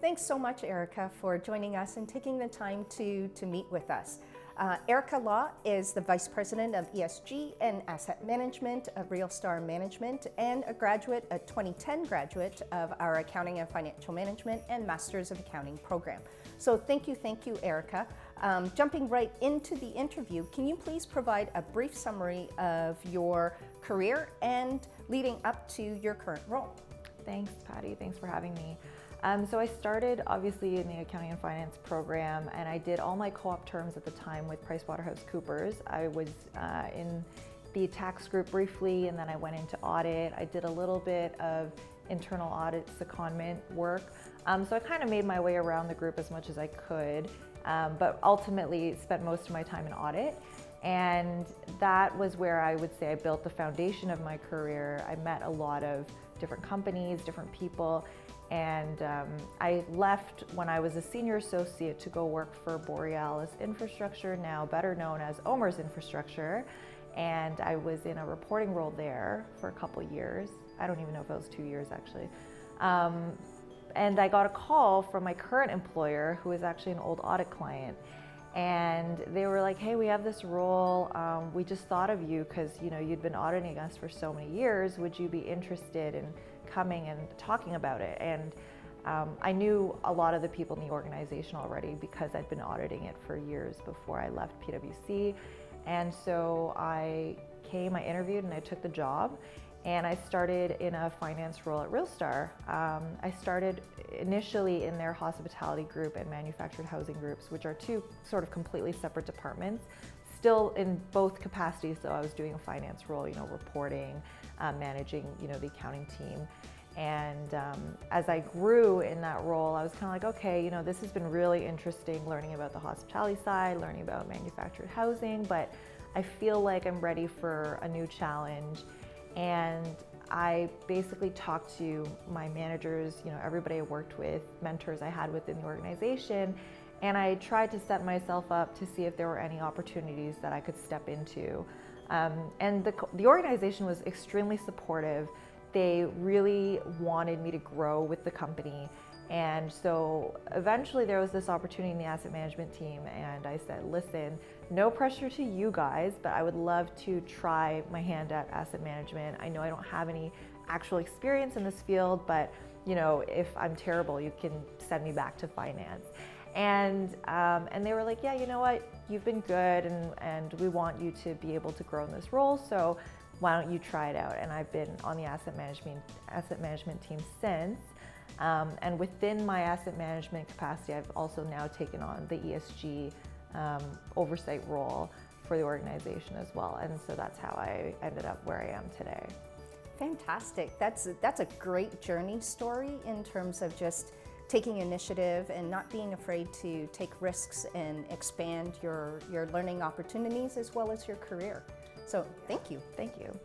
Thanks so much, Erica, for joining us and taking the time to meet with us. Erica Law is the Vice President of ESG and Asset Management of RealStar Management and a 2010 graduate of our Accounting and Financial Management and Masters of Accounting program. So thank you, Erica. Jumping right into the interview, can you please provide a brief summary of your career and leading up to your current role? Thanks, Patty. Thanks for having me. So I started obviously in the accounting and finance program, and I did all my co-op terms at the time with Pt1of6. I was in the tax group briefly, and then I went into audit. I did a little bit of internal audit secondment work. So I kind of made my way around the group as much as I could, but ultimately spent most of my time in audit. And that was where I would say I built the foundation of my career. I met a lot of different companies, different people, and I left when I was a senior associate to go work for Borealis Infrastructure, now better known as Omer's Infrastructure, and I was in a reporting role there for a couple years. I don't even know if it was 2 years actually. And I got a call from my current employer, who is actually an old audit client. And they were like, hey, we have this role. We just thought of you because you'd been auditing us for so many years. Would you be interested in coming and talking about it? And I knew a lot of the people in the organization already because I'd been auditing it for years before I left PwC. And so I interviewed and I took the job. And I started in a finance role at RealStar. I started initially in their hospitality group and manufactured housing groups, which are two sort of completely separate departments. Still in both capacities, so I was doing a finance role, reporting, managing, the accounting team. And as I grew in that role, I was kind of like, okay, this has been really interesting, learning about the hospitality side, learning about manufactured housing, but I feel like I'm ready for a new challenge. And I basically talked to my managers, everybody I worked with, mentors I had within the organization, and I tried to set myself up to see if there were any opportunities that I could step into. And the organization was extremely supportive. They really wanted me to grow with the company. And so eventually there was this opportunity in the asset management team, and I said, listen, no pressure to you guys, but I would love to try my hand at asset management. I know I don't have any actual experience in this field, but if I'm terrible, you can send me back to finance. And they were like, yeah, you know what, you've been good, and we want you to be able to grow in this role, so why don't you try it out? And I've been on the asset management team since. And within my asset management capacity, I've also now taken on the ESG oversight role for the organization as well. And so that's how I ended up where I am today. Fantastic. That's a great journey story in terms of just taking initiative and not being afraid to take risks and expand your learning opportunities as well as your career. So thank you. Thank you.